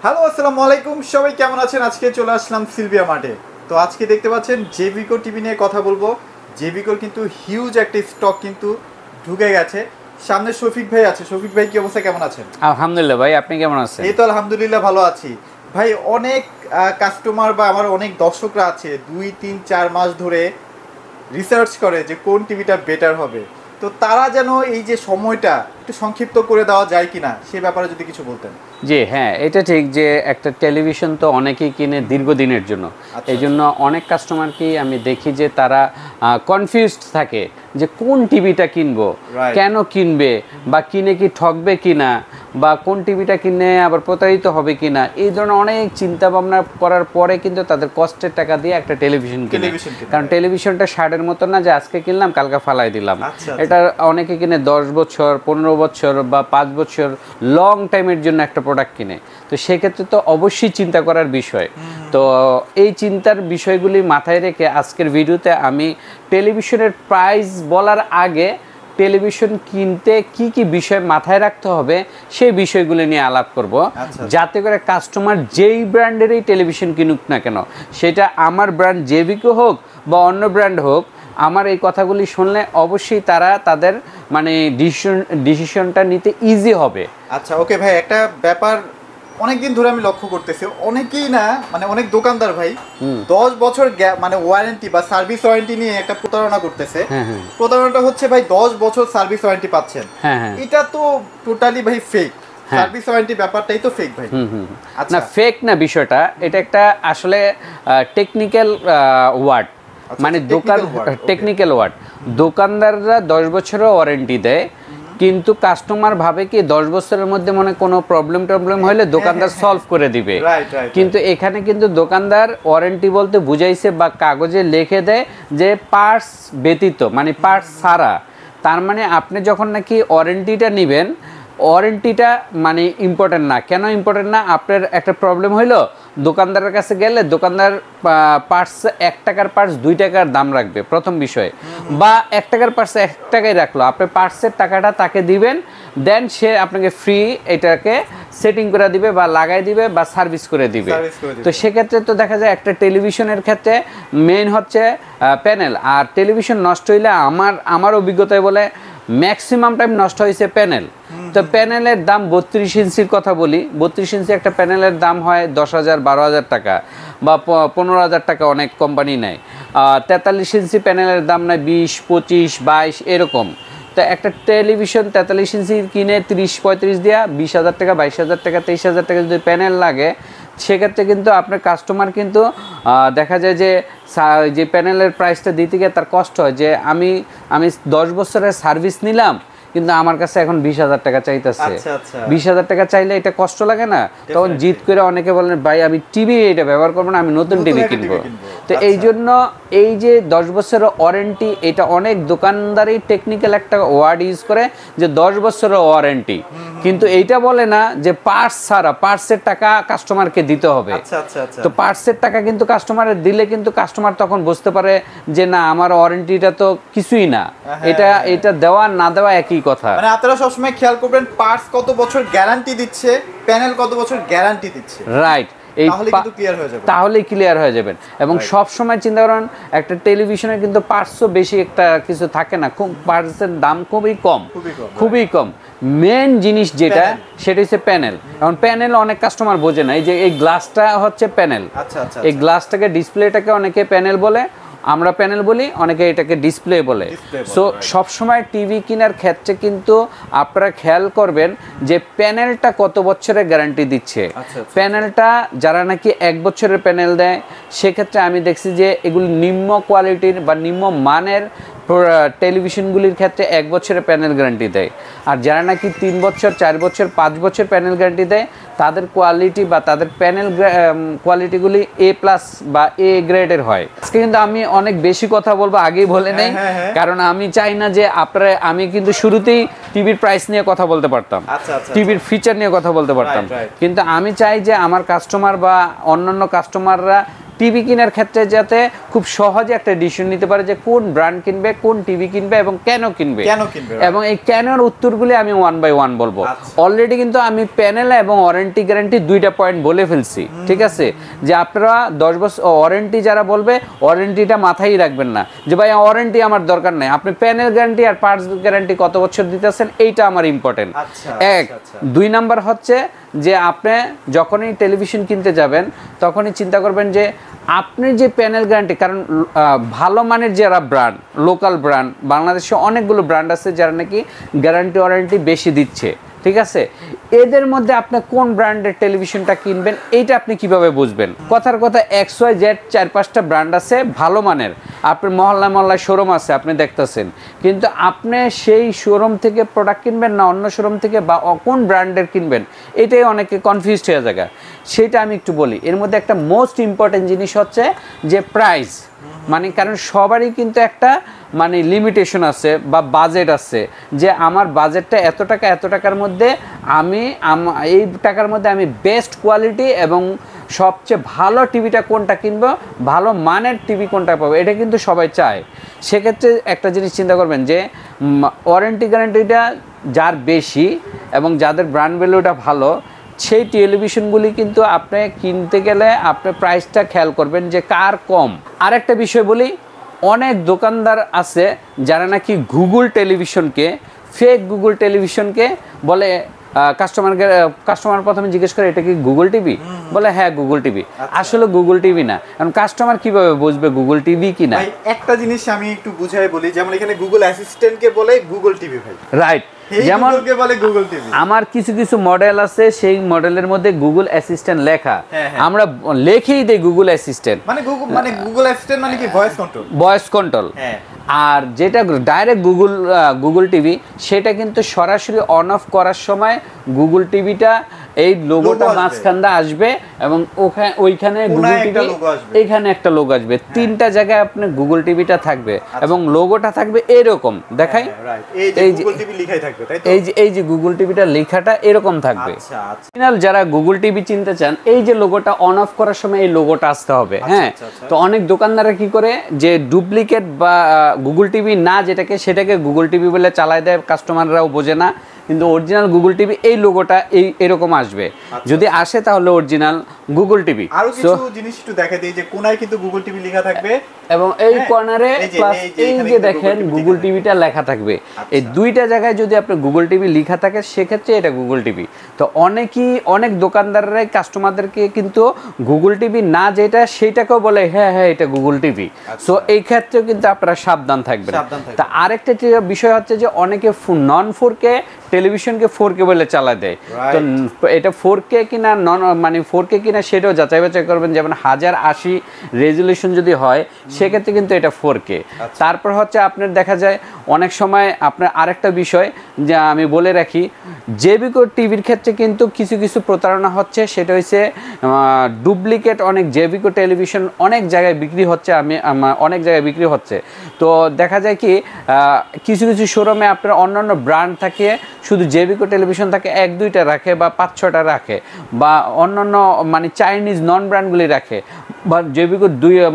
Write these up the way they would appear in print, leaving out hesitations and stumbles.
Hello আসসালামু আলাইকুম, সবাই কেমন আছেন? আজকে চলে আসলাম সিলভিয়া মার্টে। তো আজকে দেখতে পাচ্ছেন জেভিকো টিভি নিয়ে কথা বলবো। জেভিকোর কিন্তু হিউজ একটা স্টক কিন্তু ঢুকে গেছে। সামনে শফিক ভাই আছে। শফিক ভাই, কি অবস্থা, কেমন আছেন? আলহামদুলিল্লাহ ভাই, আপনি কেমন আছেন? এই তো আলহামদুলিল্লাহ ভালো আছি ভাই। অনেক কাস্টমার বা আমার অনেক দর্শকরা আছে 2-3-4 মাস ধরে রিসার্চ করে যে কোন টিভিটা বেটার হবে। তো তারা যেন এই যে সময়টা একটু সংক্ষিপ্ত করে দেওয়া যায় কিনা সে ব্যাপারে যদি কিছু বলতেন। জি হ্যাঁ, এটা ঠিক যে একটা টেলিভিশন তো অনেকেই কিনে দীর্ঘদিনের জন্য। এই জন্য অনেক কাস্টমারকেই আমি দেখি যে তারা কনফিউজড থাকে যে কোন টিভিটা কিনবো, কেন কিনবে, বা কিনে কি ঠকবে কিনা, বা কোন টিভিটা কিনে আবার প্রতারিত হবে কিনা। এই ধরনের অনেক চিন্তা ভাবনা করার পরে কিন্তু তাদের কষ্টের টাকা দিয়ে একটা টেলিভিশন কিনে। কারণ টেলিভিশনটা শার্টের মতো না যে আজকে কিনলাম কালকে ফালাই দিলাম। এটা অনেকে কিনে 10 বছর, 15 বছর বা 5 বছর লং টাইমের জন্য একটা প্রোডাক্ট কিনে। তো সেক্ষেত্রে তো অবশ্যই চিন্তা করার বিষয়। তো এই চিন্তার বিষয়গুলি মাথায় রেখে আজকের ভিডিওতে আমি টেলিভিশনের প্রাইস বলার আগে টেলিভিশন কিনতে কি কি বিষয় মাথায় রাখতে হবে সেই বিষয়গুলি নিয়ে আলাপ করব, যাতে করে কাস্টমার যেই ব্র্যান্ডেরই টেলিভিশন কিনুক না কেন, সেটা আমার ব্র্যান্ড জেভিকো হোক বা অন্য ব্র্যান্ড হোক, আমার এই কথাগুলি শুনলে অবশ্যই তারা তাদের মানে ডিসিশনটা নিতে ইজি হবে। আচ্ছা ওকে ভাই, একটা ব্যাপার অনেকদিন ধরে আমি লক্ষ্য করতেছি, অনেকেই না মানে অনেক দোকানদার ভাই 10 বছর মানে ওয়ারেন্টি বা সার্ভিস ওয়ারেন্টি নিয়ে একটা প্রতারণা করতেছে। প্রতারণাটা হচ্ছে ভাই 10 বছর সার্ভিস ওয়ারেন্টি পাচ্ছেন, এটা তো টোটালি ভাই ফেক। সার্ভিস ওয়ারেন্টি ব্যাপারটাই তো ফেক ভাই। না ফেক না, বিষয়টা এটা একটা আসলে টেকনিক্যাল ওয়ার্ড, মানে দোকান টেকনিক্যাল ওয়ার্ড। দোকানদাররা 10 বছরের ওয়ারেন্টি দেয়, কিন্তু কাস্টমার ভাবে কি 10 বছরের মধ্যে মনে কোনো প্রবলেম হলে দোকানদার সলভ করে দিবে। কিন্তু এখানে কিন্তু দোকানদার ওয়ারেন্টি বলতে বুঝাইছে বা কাগজে লিখে দেয় যে পার্টস ব্যতীত, মানে পার্টস ছাড়া। তার মানে আপনি যখন নাকি ওয়ারেন্টিটা নেবেন, ওয়ারেন্টিটা মানে ইম্পর্টেন্ট না। কেন ইম্পর্টেন্ট না? আপনার একটা প্রবলেম হইলো, দোকানদারের কাছে গেলে দোকানদার পার্টস 1 টাকার পার্টস 2 টাকার দাম রাখবে প্রথম বিষয়, বা 1 টাকার পার্টস 1 টাকায় রাখলো, আপনি পার্টসের টাকাটা তাকে দিবেন, দেন সে আপনাকে ফ্রি এটাকে সেটিং করে দিবে বা লাগাই দিবে বা সার্ভিস করে দিবে। তো সেক্ষেত্রে তো দেখা যায় একটা টেলিভিশনের ক্ষেত্রে মেইন হচ্ছে প্যানেল। আর টেলিভিশন নষ্ট হইলে আমার অভিজ্ঞতায় বলে ম্যাক্সিমাম টাইম নষ্ট হয়েছে প্যানেল। তো প্যানেলের দাম 32 ইঞ্চির কথা বলি, 32 ইঞ্চি একটা প্যানেলের দাম হয় 10,000 12,000 টাকা বা 15,000 টাকা, অনেক কোম্পানি নেয়। 43 ইঞ্চি প্যানেলের দাম নেয় 20, 25, 22 এরকম। তো একটা টেলিভিশন 43 ইঞ্চি কিনে 30-35 দিয়া 20,000 টাকা, 22,000 টাকা, 23,000 টাকা যদি প্যানেল লাগে, সেক্ষেত্রে কিন্তু আপনার কাস্টমার কিন্তু দেখা যায় যে প্যানেলের প্রাইসটা দিতে গিয়ে তার কষ্ট হয় যে আমি 10 বছরের সার্ভিস নিলাম, কিন্তু আমার কাছে এখন 20,000 টাকা চাইতেছে। 20,000 টাকা চাইলে এটা কষ্ট লাগে না? তখন জিদ করে অনেকে বলেন ভাই আমি টিভি এটা ব্যবহার করবো না, আমি নতুন টিভি কিনবো। তো এই জন্য এই যে 10 বছরের ওয়ারেন্টি, এটা অনেক দোকানদারই টেকনিক্যাল একটা ওয়ার্ড ইউজ করে যে 10 বছরের ওয়ারেন্টি, কিন্তু এইটা বলে না যে পার্টস ছাড়া পার্টসের টাকা কাস্টমারকে দিতে হবে। তো পার্টসের টাকা কিন্তু কাস্টমারের দিলে কিন্তু কাস্টমার তখন বুঝতে পারে যে না, আমার ওয়ারেন্টিটা তো কিছুই না, এটা দেওয়া না দেওয়া একই কথা। মানে আপনারা সবসময় খেয়াল করবেন পার্টস কত বছর গ্যারান্টি দিচ্ছে, প্যানেল কত বছর গ্যারান্টি দিচ্ছে, রাইট? তাহলেই ক্লিয়ার হয়ে যাবেন। এবং সব সময় চিন্তা করেন একটা টেলিভিশনের কিন্তু পার্টসও বেশি একটা কিছু থাকে না, খুব পার্টসের দাম খুবই কম। মেন জিনিস যেটা সেটা হচ্ছে প্যানেল। এখন প্যানেল অনেক কাস্টমার বোঝে না, এই যে এই গ্লাসটা হচ্ছে প্যানেল। এই গ্লাসটাকে, ডিসপ্লেটাকে অনেকে প্যানেল বলে, আমরা প্যানেল বলি, অনেকে এটাকে ডিসপ্লে বলে। সো সবসময় টিভি কেনার ক্ষেত্রে কিন্তু আপনারা খেয়াল করবেন যে প্যানেলটা কত বছরের গ্যারান্টি দিচ্ছে। প্যানেলটা যারা নাকি 1 বছরের প্যানেল দেয়, সেক্ষেত্রে আমি দেখছি যে এগুলি নিম্ন কোয়ালিটির বা নিম্ন মানের টেলিভিশনগুলির ক্ষেত্রে 1 বছরের প্যানেল গ্যারান্টি দেয়। আর যারা নাকি 3 বছর, 4 বছর, 5 বছর প্যানেল গ্যারান্টি দেয়, তাদের কোয়ালিটি বা তাদের প্যানেল কোয়ালিটিগুলি A+ বা A গ্রেডের হয়। আজকে কিন্তু আমি অনেক বেশি কথা বলবো, আগেই বলে নেই, কারণ আমি চাই না যে আমি কিন্তু শুরুতেই টিভির প্রাইস নিয়ে কথা বলতে পারতাম, টিভির ফিচার নিয়ে কথা বলতে পারতাম, কিন্তু আমি চাই যে আমার কাস্টমার বা অন্যান্য কাস্টমাররা টিভি কেনার ক্ষেত্রে যাতে খুব সহজে একটা ডিসিশন নিতে পারে যে কোন ব্র্যান্ড কিনবে, কোন টিভি কিনবে এবং কেন কিনবে, এবং এই কেনর উত্তরগুলি আমি 1 বাই 1 বলবো। অলরেডি কিন্তু আমি প্যানেল এবং ওয়ারেন্টি গ্যারান্টি দুইটা পয়েন্ট বলে ফেলছি, ঠিক আছে? যে আপনারা 10 বছর ওয়ারেন্টি যারা বলবে, ওয়ারেন্টিটা মাথায় রাখবেন না যে ভাই ওয়ারেন্টি আমার দরকার নাই, আপনি panel guarantee are parts guarantee কত বছর দিতেছেন এইটা আমার ইম্পর্টেন্ট। এক 2 নাম্বার হচ্ছে যে আপনি যখনই টেলিভিশন কিনতে যাবেন তখনই চিন্তা করবেন যে আপনি যে প্যানেল গ্যারান্টি, কারণ ভালো মানের যারা ব্র্যান্ড, লোকাল ব্র্যান্ড, বাংলাদেশে অনেকগুলো ব্র্যান্ড আছে যারা নাকি গ্যারান্টি ওয়ারেন্টি বেশি দিচ্ছে, ঠিক আছে? এদের মধ্যে আপনি কোন ব্র্যান্ডের টেলিভিশনটা কিনবেন এইটা আপনি কিভাবে বুঝবেন? কথার কথা XYZ 4-5টা ব্র্যান্ড আছে ভালো মানের, আপনার মহল্লায় শোরুম আছে আপনি দেখতেছেন, কিন্তু আপনি সেই শোরুম থেকে প্রোডাক্ট কিনবেন না অন্য শোরুম থেকে, বা কোন ব্র্যান্ডের কিনবেন এটাই অনেকে কনফিউজড হয়ে যায়। সেটা আমি একটু বলি। এর মধ্যে একটা মোস্ট ইম্পর্টেন্ট জিনিস হচ্ছে যে প্রাইস, মানে কারণ সবারই কিন্তু একটা মানে লিমিটেশন আছে বা বাজেট আছে, যে আমার বাজেটটা এত টাকার মধ্যে আমি এই টাকার মধ্যে আমি বেস্ট কোয়ালিটি এবং সবচেয়ে ভালো টিভিটা কোনটা কিনবো, ভালো মানের টিভি কোনটা পাবো, এটা কিন্তু সবাই চায়। সেক্ষেত্রে একটা জিনিস চিন্তা করবেন যে ওয়ারেন্টি গ্যারান্টিটা যার বেশি এবং যাদের ব্র্যান্ড ভ্যালুটা ভালো, সেই টেলিভিশনগুলি কিন্তু আপনি কিনতে গেলে আপনি প্রাইসটা খেয়াল করবেন যে কার কম। আরেকটা বিষয় বলি, অনেক দোকানদার আছে যারা নাকি ফেক গুগল টেলিভিশনকে বলে, কাস্টমার প্রথমে জিজ্ঞেস করে এটা কি গুগল টিভি, বলে হ্যাঁ গুগল টিভি, আসলে গুগল টিভি না। কারণ কাস্টমার কিভাবে বুঝবে গুগল টিভি কিনা? একটা জিনিস আমি একটু বুঝাই বলি, যেমন এখানে গুগল অ্যাসিস্ট্যান্টকে বলে গুগল টিভি ভাই, রাইট? যেমন আমার কিছু মডেল আছে সেই মডেলের মধ্যে গুগল অ্যাসিস্ট্যান্ট লেখা, আমরা লিখেই দেই গুগল অ্যাসিস্ট্যান্ট, মানে গুগল অ্যাসিস্ট্যান্ট মানে কি ভয়েস কন্ট্রোল। আর যেটা ডাইরেক্ট গুগল টিভি, সেটা কিন্তু সরাসরি অন অফ করার সময় গুগল টিভিটা এই লোগোটা মাঝখানটা আসবে এবং ওইখানে গুগল টিভি, এখানে একটা লোগো আসবে, 3টা জায়গায় আপনার গুগল টিভিটা থাকবে এবং লোগোটা থাকবে এরকম দেখাই, এই যে গুগল টিভিটা লেখাটা এরকম থাকবে। যারা গুগল টিভি চিনতে চান, এই যে লোগোটা অন অফ করার সময় এই লোগোটা আসতে হবে। হ্যাঁ, তো অনেক দোকানদাররা কি করে যে ডুপ্লিকেট বা গুগল টিভি না সেটাকে গুগল টিভি বলে চালায় দেয়, কাস্টমাররাও বোঝে না, কিন্তু অরিজিনাল গুগল টিভি এই লোগোটা এরকম আসবে। যদি আসে তাহলে অরিজিনাল গুগল টিভি। আরো কিছু জিনিস একটু দেখাই দেই যে কোনায় কিন্তু গুগল টিভি লেখা থাকবে এবং এই কর্নারে প্লাস এই যে দেখেন গুগল টিভিটা লেখা থাকবে। এই 2টা জায়গায় যদি আপনার গুগল টিভি লেখা থাকে সেক্ষেত্রে এটা গুগল টিভি। তো অনেক দোকানদাররাই কাস্টমারদেরকে কিন্তু গুগল টিভি না যেটা সেটাকেও বলে হ্যাঁ এটা গুগল টিভি। সো এই ক্ষেত্রে কিন্তু আপনারা সাবধান থাকবেন। তা আরেকটা বিষয় হচ্ছে যে অনেকে নন 4K টেলিভিশনকে 4K বলে চালা দেয়। তো এটা 4K কিনা মানে 4K কিনা সেটাও যাচাই বাছাই করবেন। যেমন 1080 রেজুলেশন যদি হয় সেক্ষেত্রে কিন্তু এটা 4K। তারপর হচ্ছে আপনার দেখা যায় অনেক সময় আপনার আরেকটা বিষয় যা আমি বলে রাখি, জেবিকো টিভির ক্ষেত্রে কিন্তু কিছু প্রতারণা হচ্ছে। সেটা হচ্ছে ডুপ্লিকেট অনেক জেবিকো টেলিভিশন অনেক জায়গায় বিক্রি হচ্ছে, অনেক জায়গায় বিক্রি হচ্ছে। তো দেখা যায় কি কিছু শোরুমে আপনার অন্যান্য ব্র্যান্ড থাকে, শুধু জেবিকো টেলিভিশন থাকে 1-2টা রাখে বা 5-6টা রাখে, বা অন্যান্য মানে চাইনিজ নন ব্র্যান্ডগুলি রাখে, বা জেবিকো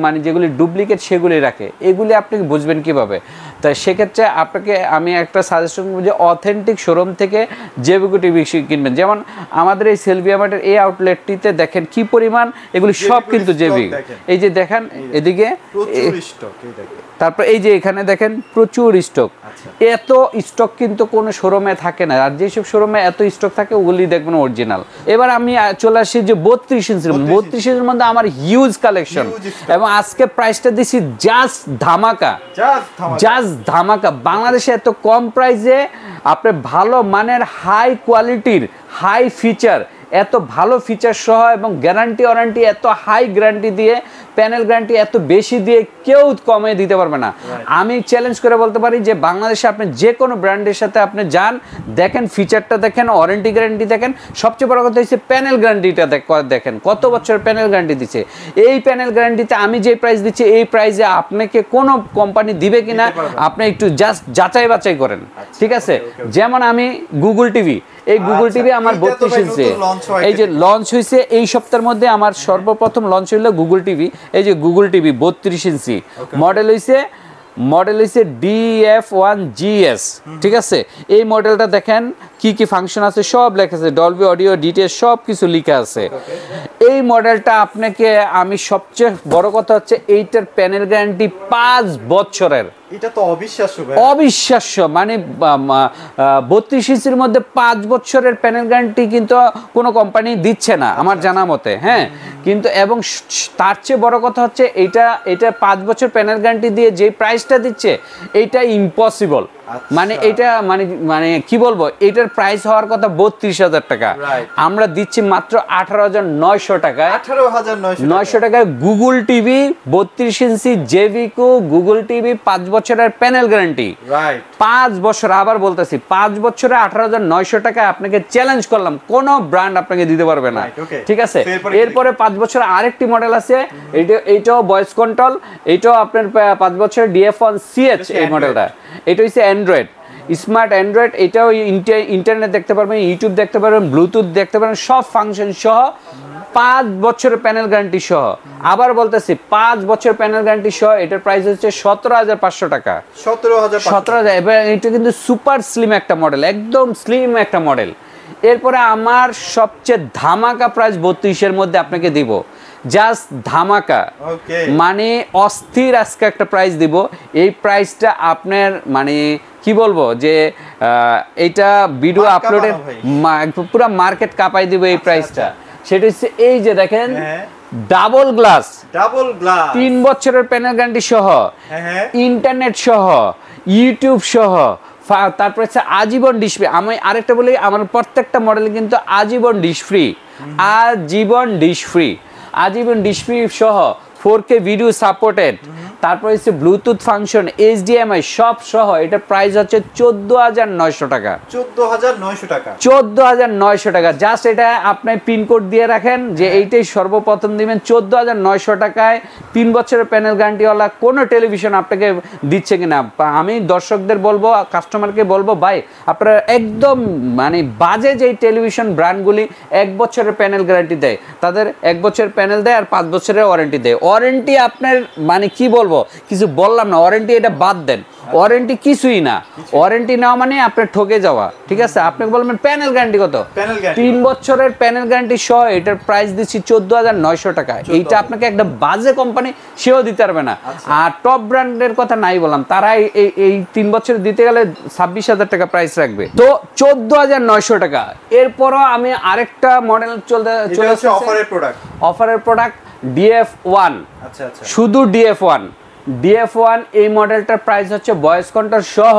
মানে যেগুলি ডুপ্লিকেট সেগুলি রাখে। এগুলি আপনি বুঝবেন কিভাবে? তাই সেক্ষেত্রে আপনাকে আমি একটা সাজেশন করব যে অথেন্টিক শোরুম থেকে জেবিকো টিভি কিনবেন। যেমন আমাদের এই সেলভিয়া মার্টের এই আউটলেটটিতে দেখেন কি পরিমাণ এগুলি সব কিন্তু জেবিকো। এই যে দেখেন এদিকে তারপর এই যে এখানে দেখেন প্রচুর স্টক। এত স্টক কিন্তু কোনো শোরুমে থাকে না, আর যেসব শোরুমে এত স্টক থাকে ওগুলি দেখবেন অরিজিনাল। এবার আমি চলে আসি যে 32 ইঞ্চির 32 ইঞ্চির মধ্যে আমার হিউজ কালেকশন, এবং আজকে প্রাইসটা দিছি জাস্ট ধামাকা। বাংলাদেশে এত কম প্রাইসে আপনি ভালো মানের হাই কোয়ালিটির হাই ফিচার, এত ভালো ফিচার সহ এবং গ্যারান্টি ওয়ারেন্টি এত হাই গ্যারান্টি দিয়ে, প্যানেল গ্যারান্টি এত বেশি দিয়ে কেউ কমে দিতে পারবে না। আমি চ্যালেঞ্জ করে বলতে পারি যে বাংলাদেশে আপনি যে কোনো ব্র্যান্ডের সাথে আপনি যান, দেখেন ফিচারটা দেখেন, ওয়ারেন্টি গ্যারান্টি দেখেন, সবচেয়ে বড় কথা হচ্ছে প্যানেল গ্যারান্টিটা দেখেন কত বছরের প্যানেল গ্যারান্টি দিচ্ছে। এই প্যানেল গ্যারান্টিতে আমি যে প্রাইস দিচ্ছি এই প্রাইসে আপনাকে কোনো কোম্পানি দিবে কিনা আপনি একটু জাস্ট যাচাই বাছাই করেন, ঠিক আছে? যেমন আমি গুগল টিভি এই গুগল টিভি আমার 32 ইঞ্চি, এই যে লঞ্চ হয়েছে এই সপ্তাহের মধ্যে আমার সর্বপ্রথম লঞ্চ হইলো গুগল টিভি। এই যে গুগল টিভি 32 ইঞ্চি, মডেল হইছে DF1GS, ঠিক আছে। এই মডেলটা দেখেন কি কি ফাংশন আছে সব লেখা আছে, ডলবি অডিও ডিটেইলস সব কিছু লেখা আছে। এই মডেলটা আপনাকে আমি সবচেয়ে বড় কথা হচ্ছে এইটার প্যানেল গ্যারান্টি 5 বছরের। এটা তো অবিশ্বাস্য ভাই, অবিশ্বাস্য, মানে 32 ইঞ্চির মধ্যে 5 বছরের প্যানেল গ্যারান্টি কিন্তু কোনো কোম্পানি দিচ্ছে না আমার জানা মতে, হ্যাঁ। কিন্তু এবং তার চেয়ে বড় কথা হচ্ছে এটা 5 বছর প্যানেল গ্যারান্টি দিয়ে যে প্রাইসটা দিচ্ছে এইটা ইম্পসিবল। মানে এটা মানে কি বলবো, এটার প্রাইস হওয়ার কথা 32,000 টাকা, আমরা দিচ্ছি মাত্র 18,900 টাকায়। 18,900 টাকায় গুগল টিভি 32 ইঞ্চি জেভিকো গুগল টিভি 5 বছরের প্যানেল গ্যারান্টি, 5 বছর। আবার বলতেছি 5 বছরে 18,900 টাকায় আপনাকে চ্যালেঞ্জ করলাম, কোনো ব্র্যান্ড আপনাকে দিতে পারবে না, ঠিক আছে। এরপরে 5 বছর আরেকটি মডেল আছে, এইটাও ভয়েস কন্ট্রোল, এইটাও আপনার 5 বছরের DF1CH এই মডেলটা। এটা হচ্ছে অ্যান্ড্রয়েড, স্মার্ট অ্যান্ড্রয়েড। এটাও ইন্টারনেট দেখতে পারবেন, ইউটিউব দেখতে পারবেন, ব্লুটুথ দেখতে পারবেন, সব ফাংশন সহ 5 বছরের প্যানেল গ্যারান্টি সহ। আবার বলতেছি 5 বছর প্যানেল গ্যারান্টি সহ এটার প্রাইস হচ্ছে 17,500 টাকা। 17,000। এবার এটা কিন্তু সুপার স্লিম একটা মডেল, একদম স্লিম একটা মডেল। এরপরে আমার সবচেয়ে ধামাকা প্রাইস 32-এর মধ্যে আপনাকে দিব, জাস্ট ধামাকা, মানে অস্থির আজকে একটা প্রাইস দিব। এই প্রাইসটা আপনার মানে কি বলবো যে এইটা ভিডিও আপলোডের পুরো মার্কেট কাঁপাই দিব এই প্রাইসটা। সেটা হচ্ছে এই যে দেখেন ডাবল গ্লাস 3 বছরের প্যানেল গ্যারান্টি সহ, ইন্টারনেট সহ, ইউটিউব সহ, তারপরে হচ্ছে আজীবন ডিশ ফ্রি। আমি আরেকটা বলি, আমার প্রত্যেকটা মডেলে কিন্তু আজীবন ডিশ ফ্রি, আজীবন ডিশ ফ্রি সহ 4K ভিডিও সাপোর্টেড, তারপর হচ্ছে ব্লুটুথ ফাংশন, HDMI সব সহ। এটা প্রাইস হচ্ছে 14,900 টাকা। 14,900 টাকা। জাস্ট এটা আপনি পিনকোড দিয়ে রাখেন যে এইটাই সর্বপ্রথম দিবেন। 14,900 টাকায় 3 বছরের প্যানেল গ্যারান্টিওয়ালা কোনো টেলিভিশন আপনাকে দিচ্ছে কিনা। আমি দর্শকদের বলবো, কাস্টমারকে বলবো, ভাই আপনারা একদম মানে বাজে যেই টেলিভিশন ব্র্যান্ডগুলি 1 বছরের প্যানেল গ্যারান্টি দেয়, তাদের 1 বছরের প্যানেল দেয় আর 5 বছরের ওয়ারেন্টি দেয়। ওয়ারেন্টি আপনার মানে কি বলবো, কিছু বললাম না, ওয়ারেন্টি এটা বাদ দেন, ওয়ারেন্টি কিছুই না। ওয়ারেন্টি নেওয়া মানে আপনার ঠকে যাওয়া, ঠিক আছে। আপনি বলবেন প্যানেল গ্যারান্টি কত, 3 বছরের প্যানেল গ্যারান্টি সহ এটার প্রাইস দিচ্ছি 14,900 টাকা। এইটা আপনাকে একটা বাজে কোম্পানি সেও দিতে পারবে না। আর টপ ব্র্যান্ডের কথা নাই বললাম, তারা এই 3 বছর দিতে গেলে 26,000 টাকা প্রাইস রাখবে, তো 14,900 টাকা। এরপরও আমি আরেকটা মডেল চলে অফারের প্রোডাক্ট DF1, শুধু DF1 এই মডেলটার প্রাইস হচ্ছে ভয়েস কন্ট্রোল সহ,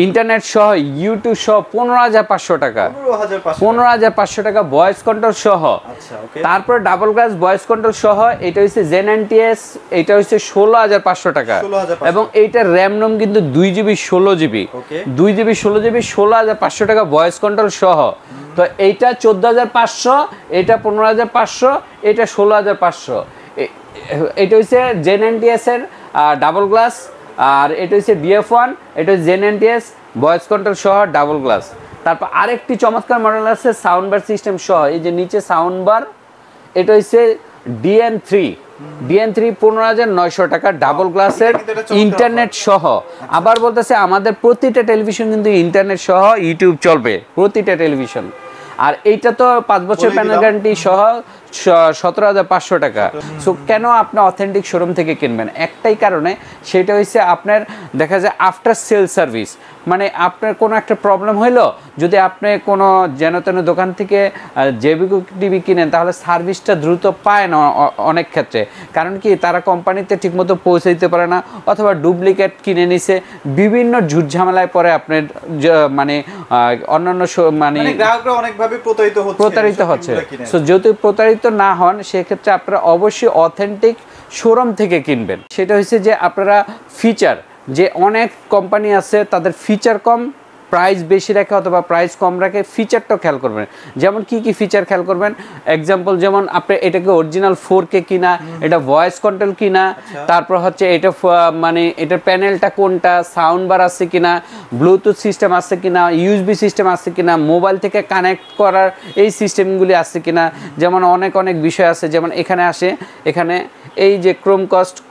ইন্টারনেট সহ, ইউটিউব সহ 15,500 টাকা। 15,500 টাকা ভয়েস কন্ট্রোল সহ। তারপর ডাবল গ্লাস ভয়েস কন্ট্রোল সহ, এটা হচ্ছে Zen NTS, এটা হচ্ছে 16,500 টাকা। এবং এইটার র্যাম রোম কিন্তু 2GB 16GB, 2GB 16GB 16,500 টাকা ভয়েস কন্ট্রোল সহ। তো এইটা 14,500, এটা 15,500, এটা 16,500। এটা হচ্ছে Zen NTS এর ডাবল গ্লাস, আর এটা হচ্ছে DF1, এটা হচ্ছে Zen NTS ভয়েস কন্ট্রোল সহ ডাবল গ্লাস। তারপর আরেকটি চমৎকার মডেল আছে সাউন্ড বার সিস্টেম সহ, এই যে নিচে সাউন্ড বার, এটা হচ্ছে DN3 15,900 টাকা ডাবল গ্লাসের ইন্টারনেট সহ। আবার বলতেছে আমাদের প্রতিটা টেলিভিশন কিন্তু ইন্টারনেট সহ ইউটিউব চলবে, প্রতিটা টেলিভিশন। আর এইটা তো 5 বছর প্যানেল গ্যারান্টি সহ 17,500 টাকা। সো কেন আপনি অথেন্টিক শোরুম থেকে কিনবেন? একটাই কারণে, সেটা হচ্ছে আপনার দেখা যায় আফটার সেল সার্ভিস। মানে আপনার কোনো একটা প্রবলেম হইলো, যদি আপনি কোনো যেন তেন দোকান থেকে জেভিকো টিভি কিনেন, তাহলে সার্ভিসটা দ্রুত পায় না অনেক ক্ষেত্রে। কারণ কি, তারা কোম্পানিতে ঠিকমতো পৌঁছে দিতে পারে না, অথবা ডুপ্লিকেট কিনে নিছে, বিভিন্ন ঝুট ঝামেলায় পরে আপনার মানে অন্যান্য মানে গ্রাহকরা অনেকভাবে প্রতারিত হচ্ছে। সো যদি প্রতারিত না হন, সেক্ষেত্রে আপনারা অবশ্যই অথেন্টিক শোরুম থেকে কিনবেন। সেটা হচ্ছে যে আপনারা ফিচার, যে অনেক কোম্পানি আছে তাদের ফিচার কম, প্রাইস বেশি রাখে অথবা প্রাইস কম রাখে, ফিচারটাও খেয়াল করবেন। যেমন কি কি ফিচার খেয়াল করবেন, এক্সাম্পল যেমন আপনি এটাকে অরিজিনাল 4K কিনা, এটা ভয়েস কন্ট্রোল কিনা, তারপর হচ্ছে এটা মানে এটার প্যানেলটা কোনটা, সাউন্ড বার আছে কিনা, ব্লুটুথ সিস্টেম আছে কিনা, ইউএসবি সিস্টেম আছে কিনা, মোবাইল থেকে কানেক্ট করার এই সিস্টেমগুলি আছে কিনা। যেমন অনেক অনেক বিষয় আছে, যেমন এখানে আসে, এখানে এই যে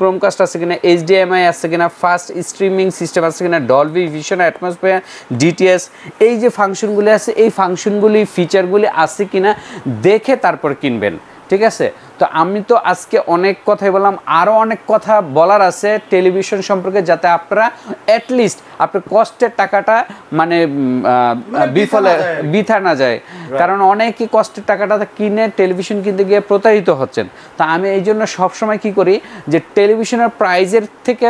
ক্রোমকাস্ট আছে কিনা, HDMI আছে কিনা, ফাস্ট স্ট্রিমিং সিস্টেম আছে কিনা, ডলবি ভিশন, অ্যাটমসফিয়ার, ডিটিএস, এই যে ফাংশনগুলি আছে, এই ফাংশনগুলি ফিচারগুলি আছে কিনা দেখে তারপর কিনবেন, ঠিক আছে? তো আমি তো আজকে অনেক কথাই বললাম, আরও অনেক কথা বলার আছে টেলিভিশন সম্পর্কে, যাতে আপনারা অ্যাটলিস্ট আপনার কষ্টের টাকাটা মানে বিফলে বৃথা না যায়। কারণ অনেকেই কষ্টের টাকাটা কিনে টেলিভিশন কিনতে গিয়ে প্রতারিত হচ্ছেন। তা আমি এই জন্য সবসময় কী করি, যে টেলিভিশনের প্রাইজের থেকে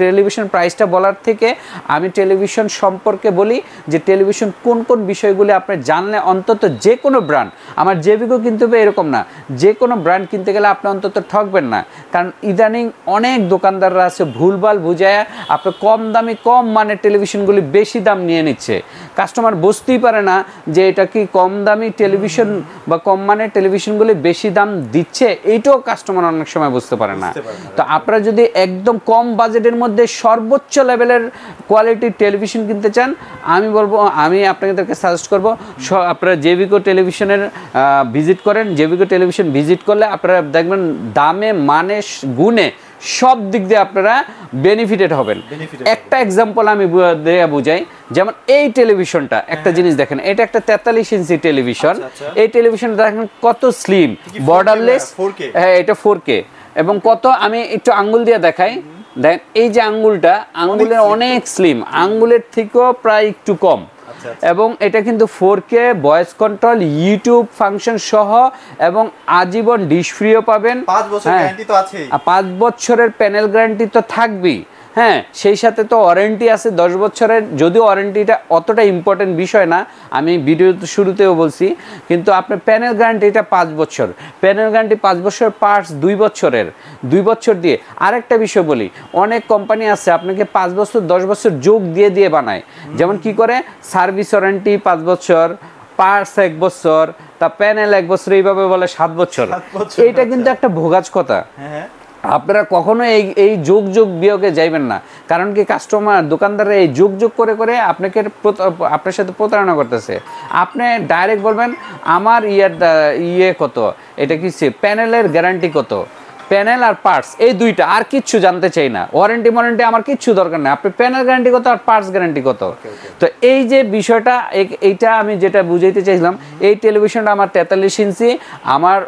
টেলিভিশন প্রাইসটা বলার থেকে আমি টেলিভিশন সম্পর্কে বলি যে টেলিভিশন কোন কোন বিষয়গুলি আপনি জানলে অন্তত যে কোনো ব্র্যান্ড, আমার জেবিকো কিনতে হবে এরকম না, যে কোনো ব্র্যান্ড কিনতে গেলে আপনি অন্তত ঠকবেন না। কারণ ইদানিং অনেক দোকানদাররা আছে ভুলভাল বুঝায় আপনি কম দামি কম মানের টেলিভিশনগুলি বেশি দাম নিয়ে নিচ্ছে। কাস্টমার বুঝতেই পারে না যে এটা কি কম দামি টেলিভিশন বা কম মানের টেলিভিশনগুলি বেশি দাম দিচ্ছে, এইটাও কাস্টমার অনেক সময় বুঝতে পারে না। তো আপনারা যদি একদম কম বাজেটের মধ্যে সর্বোচ্চ লেভেলের কোয়ালিটির টেলিভিশন কিনতে চান, আমি বলবো, আমি আপনাদেরকে সাজেস্ট করবো আপনারা জেবিকো টেলিভিশনের ভিজিট করেন। জেবিকো টেলিভিশন ভিজিট করলে আপনারা দেখবেন দামে মানে গুণে সব দিক দিয়ে আপনারা বেনিফিটেড হবেন। একটা এক্সাম্পল আমি বুঝাই, যেমন এই টেলিভিশনটা একটা জিনিস দেখেন, এটা একটা 43 ইঞ্চি টেলিভিশন। এই টেলিভিশনটা দেখেন কত স্লিম, বর্ডারলেস, হ্যাঁ এটা 4K এবং কত, আমি একটু আঙ্গুল দিয়ে দেখাই, দেখেন এই যে আঙ্গুলের অনেক স্লিম, আঙ্গুলের থেকেও প্রায় একটু কম, এবং এটা কিন্তু 4K voice control, YouTube function সহ, এবং আজীবন ডিশ ফ্রিও পাবেন। 5 বছর গ্যারান্টি তো আছেই, 5 বছরের প্যানেল গ্যারান্টি তো থাকবেই, হ্যাঁ সেই সাথে তো ওয়ারেন্টি আছে 10 বছরের। যদিও ওয়ারেন্টিটা অতটা ইম্পর্টেন্ট বিষয় না, আমি ভিডিও শুরুতেও বলছি, কিন্তু আপনার প্যানেল গ্যারান্টিটা 5 বছর, প্যানেল গ্যারান্টি 5 বছর, পার্টস 2 বছরের, 2 বছর দিয়ে। আরেকটা বিষয় বলি, অনেক কোম্পানি আছে আপনাকে 5 বছর 10 বছর যোগ দিয়ে দিয়ে বানায়। যেমন কি করে, সার্ভিস ওয়ারেন্টি 5 বছর, পার্টস 1 বছর, তা প্যানেল 1 বছর, এইভাবে বলে 7 বছর। এইটা কিন্তু একটা ভোগাজ কথা। আপনারা কখনো এই যোগ বিয়োগে যাইবেন না, কারণ কি কাস্টমার দোকানদাররা এই যোগ করে করে আপনার সাথে প্রতারণা করতেছে। আপনি ডাইরেক্ট বলবেন আমার ইয়ে কত, এটা কি প্যানেলের গ্যারান্টি কত, প্যানেল আর পার্টস, এই দুইটা, আর কিচ্ছু জানতে চাই না, ওয়ারেন্টি আমার কিচ্ছু দরকার নেই, আপনি প্যানেল গ্যারান্টি কত আর পার্টস গ্যারান্টি কত। তো এই যে বিষয়টা, এইটা আমি যেটা বুঝাইতে চাইছিলাম, এই টেলিভিশনটা আমার 43 ইঞ্চি, আমার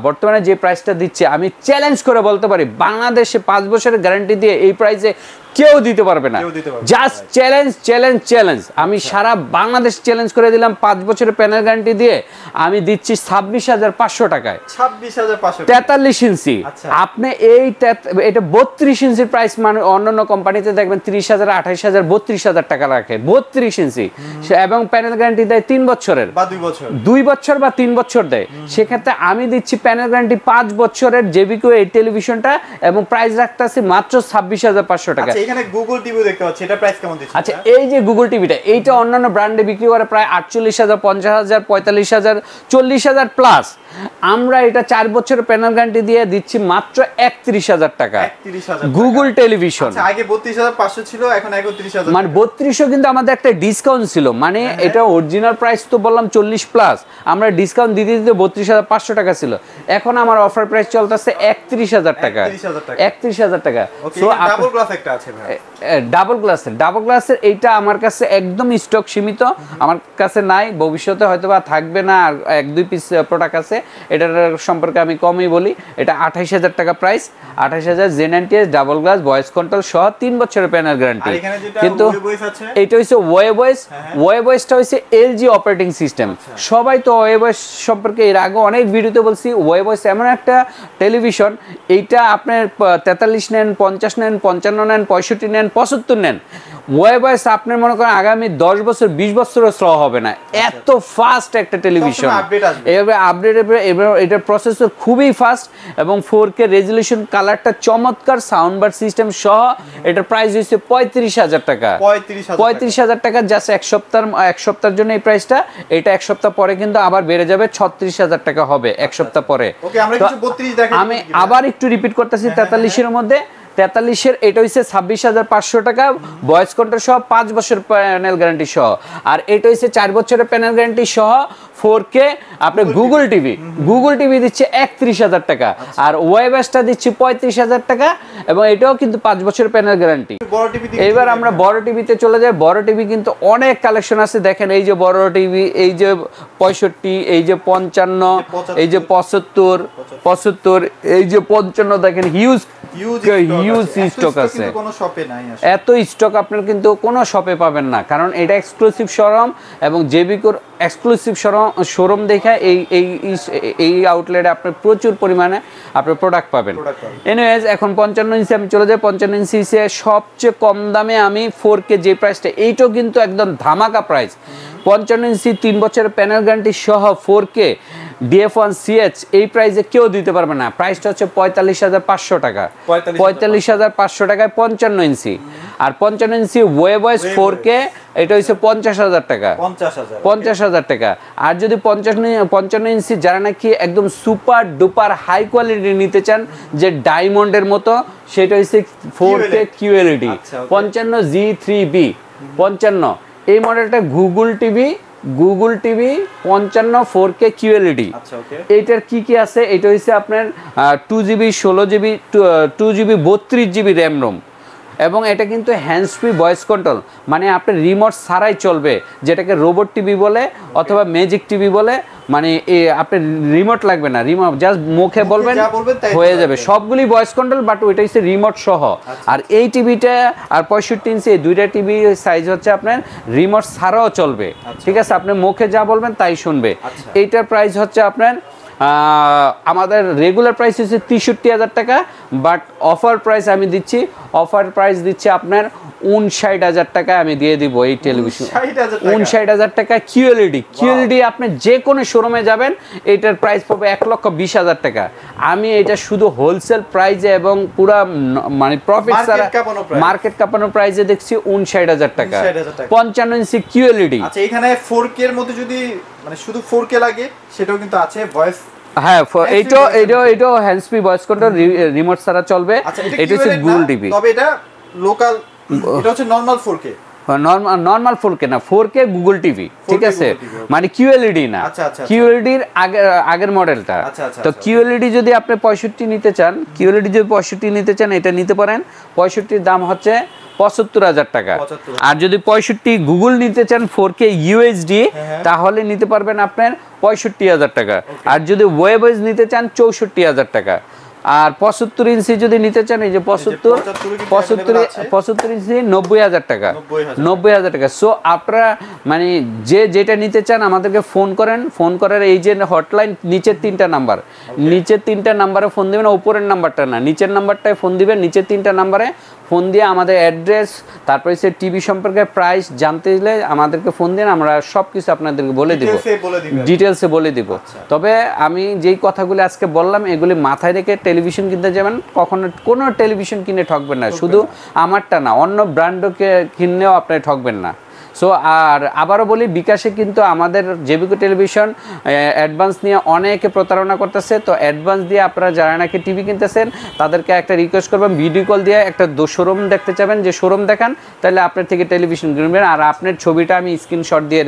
বর্তমানে যে প্রাইসটা দিচ্ছে, আমি চ্যালেঞ্জ করে বলতে পারি বাংলাদেশে 5 বছরের গ্যারান্টি দিয়ে এই প্রাইসে কেউ দিতে পারবে না। জাস্ট চ্যালেঞ্জ, আমি সারা বাংলাদেশ চ্যালেঞ্জ করে দিলাম, 5 বছরের প্যানেল গ্যারান্টি দিয়ে আমি দিচ্ছি 26,500 টাকায়, 43 ইঞ্চি। আপনি এটা 32 ইঞ্চির প্রাইস, মানে অন্যান্য কোম্পানিতে দেখবেন 30,000, 28,000, 32,000 টাকা রাখে 32 ইঞ্চি, এবং প্যানেল গ্যারান্টি দেয় 3 বছরের বা 2 বছর বা 3 বছর দেয়। সেক্ষেত্রে আমি দিচ্ছি প্যানেল গ্যারান্টি 5 বছরের জেবিকো এই টেলিভিশনটা, এবং প্রাইস রাখতেছি মাত্র 26,500 টাকা। এখানে গুগল টিভি দেখতে পাচ্ছি, এটা প্রাইস কেমন দিচ্ছেন? আচ্ছা, এই যে গুগল টিভিটা, এইটা অন্যান্য ব্র্যান্ডে বিক্রি করে প্রায় 48,000, 50,000, 45,000, 40,000 প্লাস। আমরা এটা 4 বছরের প্যানেল গ্যারান্টি দিয়ে দিচ্ছি মাত্র 31,000 টাকা গুগল টেলিভিশন। আচ্ছা, আগে 32,500 ছিল, এখন 31,000, মানে 3200 কিন্তু আমাদের একটা ডিসকাউন্ট ছিল, মানে এটা অরিজিনাল প্রাইস তো বললাম 40 প্লাস, আমরা ডিসকাউন্ট দিতে 32,500 টাকা ছিল, এখন আমার অফার প্রাইস চলতেছে 31,000 টাকা, 31,000 টাকা। সো ডাবল গ্লাস একটা আছে ভাই, ডাবল গ্লাসের এইটা আমার কাছে একদম স্টক সীমিত, আমার কাছে নাই, ভবিষ্যতে হয়তো বা থাকবে না, আর 1-2 পিস প্রোডাক্ট আছে, এটার সম্পর্কে আমি কমই বলি। এটা 28,000 টাকা price, 28,000, Z90S double glass voice control সহ 3 বছরের প্যানেল গ্যারান্টি। কিন্তু এটা হচ্ছে ওয়েবয়েসটা হচ্ছে LG অপারেটিং সিস্টেম। সবাই তো ওয়েবয়েস সম্পর্কে এর আগে অনেক ভিডিওতে বলছি, ওয়েবয়েস এমন একটা টেলিভিশন, এইটা আপনার 43 নেন, 50 নেন, 55 নেন, 65 নেন, 75 নেন, ওয়েবস আপনার মনে করেন আগামী 10 বছর 20 বছরও স্লো হবে না, এত ফাস্ট একটা টেলিভিশন। এভাবে আপডেট, এটার প্রসেসর খুবই ফাস্ট এবং 4K রেজলিউশন, কালারটা চমৎকার, সাউন্ড বার সিস্টেম সহ। এটার প্রাইস হচ্ছে 35,000 টাকা। 35,000 টাকা জাস্ট এক সপ্তাহের জন্য এই প্রাইসটা। এটা এক সপ্তাহ পরে কিন্তু আবার বেড়ে যাবে, 36,000 টাকা হবে এক সপ্তাহ পরে। আমি আবার একটু রিপিট করতেছি, 43-এর মধ্যে 43-এর এটা হচ্ছে 26,500 টাকা, ভয়েস কন্ট্রোল সহ, 5 বছর প্যানেল গ্যারান্টি সহ। আর এটা হচ্ছে 4 বছরের প্যানেল গ্যারান্টি সহ 4K আপনার গুগল টিভি দিচ্ছে 31,000 টাকা, আর ওয়েবসটা দিচ্ছি 35,000 টাকা, এবং এটাও কিন্তু 5 বছরের প্যানেল গ্যারান্টি। এবার আমরা বড় টিভিতে চলে যাই। বড় টিভি কিন্তু অনেক কালেকশন আছে, দেখেন এই যে বড় টিভি, এই যে 65, এই যে 55, এই যে 75, এই যে 55, দেখেন হিউজ স্টক আছে। এত স্টক আপনার কিন্তু কোনো শপে পাবেন না, কারণ এটা এক্সক্লুসিভ শোরুম, এবং জেবিকোর এক্সক্লুসিভ শোরুম দেখে এই আউটলেটে আপনি প্রচুর পরিমাণে আপনি প্রোডাক্ট পাবেন। এনিওয়েজ, এখন 55 ইঞ্চি আমি চলে যাই। 55 ইঞ্চি সবচেয়ে কম দামে আমি 4K যে প্রাইসটা, এইটাও কিন্তু একদম ধামাকা প্রাইস। 55 ইঞ্চি 3 বছরের প্যানেল গ্যারান্টি সহ 4K DF1CH এই প্রাইসে কেউ দিতে পারবে না। প্রাইসটা হচ্ছে 45,500 টাকা। 45,500 টাকায় 55 ইঞ্চি। আর 55 ইঞ্চি ওয়েবস 4K এটা হচ্ছে 50,000 টাকা। 50,000 টাকা। আর যদি 55 ইঞ্চি যারা নাকি একদম সুপার ডুপার হাই কোয়ালিটি নিতে চান, যে ডায়মন্ডের মতো, সেটা হচ্ছে 4K QLED 55G3B 55। এই মডেলটা গুগল টিভি 55 4K QLED। এইটার কি আছে, এটা হচ্ছে আপনার 2GB 16GB 2GB 32GB RAM ROM, এবং এটা কিন্তু হ্যান্ডস ফ্রি ভয়েস কন্ট্রোল, মানে আপনি রিমোট ছাড়াই চলবে, যেটাকে রোবট টিভি বলে অথবা ম্যাজিক টিভি বলে। মানে আপনার রিমোট লাগবে না, রিমোট জাস্ট মুখে বলবেন হয়ে যাবে, সবগুলি ভয়েস কন্ট্রোল, বাট ওইটা হচ্ছে রিমোট সহ। আর এই টিভিটা আর 65 ইঞ্চি এই দুইটা টিভি সাইজ হচ্ছে আপনার রিমোট ছাড়াও চলবে, ঠিক আছে? আপনি মুখে যা বলবেন তাই শুনবে। এইটার প্রাইস হচ্ছে আপনার আমাদের রেগুলার প্রাইস হচ্ছে 63,000 টাকা, বাট অফার প্রাইস আমি দিচ্ছি, আপনার 59,000 টাকায় আমি দিয়ে দিব এই টেলিভিশন। 59,000 টাকা QLED আপনি যে কোনো শোরুমে যাবেন, এটার প্রাইস পাবে 1,20,000 টাকা। আমি এটা শুধু হোলসেল প্রাইসে এবং পুরা মানে প্রফিট ছাড়া মার্কেট কাঁপানো প্রাইসে দেখছি 59,000 টাকা। 55 ইঞ্চি QLED। আচ্ছা, এখানে 4K এর মধ্যে যদি মানে শুধু 4K লাগে, সেটাও কিন্তু আছে ভয়েস। হ্যাঁ, এইটাও hands free voice control, remote ছাড়া চলবে। এটা হচ্ছে গুগল টিভি, তবে এটা লোকাল, এটা হচ্ছে নরমাল 4K। নরমাল 4K না, 4K গুগল টিভি, ঠিক আছে? মানে QLED না, QLED এর আগের মডেলটা। তো QLED যদি আপনি 65 নিতে চান, এটা নিতে পারেন। 65 দাম হচ্ছে 75,000 টাকা। আর যদি 65 গুগল নিতে চান 4K UHD, তাহলে নিতে পারবেন আপনার 65,000 টাকা। আর যদি ওয়েবস নিতে চান 64,000 টাকা। আর 75 ইঞ্চি যদি নিতে চান, এই যে 75 ইঞ্চি 90,000 টাকা। 90,000 টাকা। সো আপনারা মানে যেটা নিতে চান আমাদেরকে ফোন করার এই যে হটলাইন, নিচের 3টা নাম্বারে ফোন দিবেন, উপরের নাম্বারটা না, নিচের নাম্বারটায় ফোন দিবেন। নিচের 3টা নাম্বারে ফোন দিয়ে আমাদের অ্যাড্রেস, তারপরে সে টিভি সম্পর্কে প্রাইস জানতে দিলে আমাদেরকে ফোন দিন, আমরা সব কিছু আপনাদেরকে বলে দিব, ডিটেলসে বলে দিব। তবে আমি যেই কথাগুলো আজকে বললাম, এগুলি মাথায় রেখে টেলিভিশন কিনতে যাবেন, কখনো কোনো টেলিভিশন কিনে ঠকবেন না। শুধু আমারটা না, অন্য ব্র্যান্ডকে কিনলেও আপনি ঠকবেন না। সো আর আবারও বলি, বিকাশে কিন্তু আমাদের জেবিকো টেলিভিশন অ্যাডভান্স নিয়ে অনেকে প্রতারণা করতেছে। তো অ্যাডভান্স দিয়ে আপনারা যারা নাকি টিভি কিনতেছেন, তাদেরকে একটা রিকোয়েস্ট করবেন, ভিডিও কল দিয়ে একটা শোরুম দেখতে চাবেন, যে শোরুম দেখান, তাহলে আপনার থেকে টেলিভিশন কিনবেন। আর আপনার ছবিটা আমি স্ক্রিনশট দিয়ে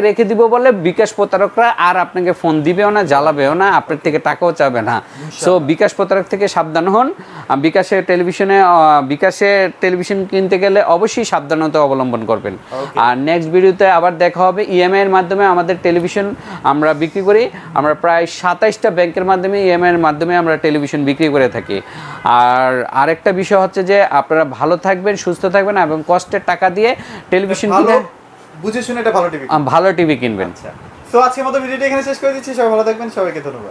রেখে দিব বলে বিকাশ প্রতারকরা আর আপনাকে ফোন দিবেও না, জ্বালাবেও না, আপনার থেকে টাকাও চাবে না। সো বিকাশ প্রতারক থেকে সাবধান হন। বিকাশে টেলিভিশন কিনতে গেলে অবশ্যই সাবধানতা অবলম্বন করবেন। আর নেক্সট ভিডিওতে আবার দেখা হবে। ইএমআই এর মাধ্যমে আমাদের টেলিভিশন আমরা বিক্রি করি। আমরা প্রায় 27টা ব্যাংকের মাধ্যমে, ইএমআই এর মাধ্যমে আমরা টেলিভিশন বিক্রি করে থাকি। আর আরেকটা বিষয় হচ্ছে যে আপনারা ভালো থাকবেন, সুস্থ থাকবেন, এবং কষ্টের টাকা দিয়ে টেলিভিশন কিনে বুঝে শুনে এটা ভালো টিভি কিনবেন। তো আজকের মতো ভিডিওটা এখানে শেষ করে দিচ্ছি। সবাই ভালো থাকবেন, সবাইকে ধন্যবাদ।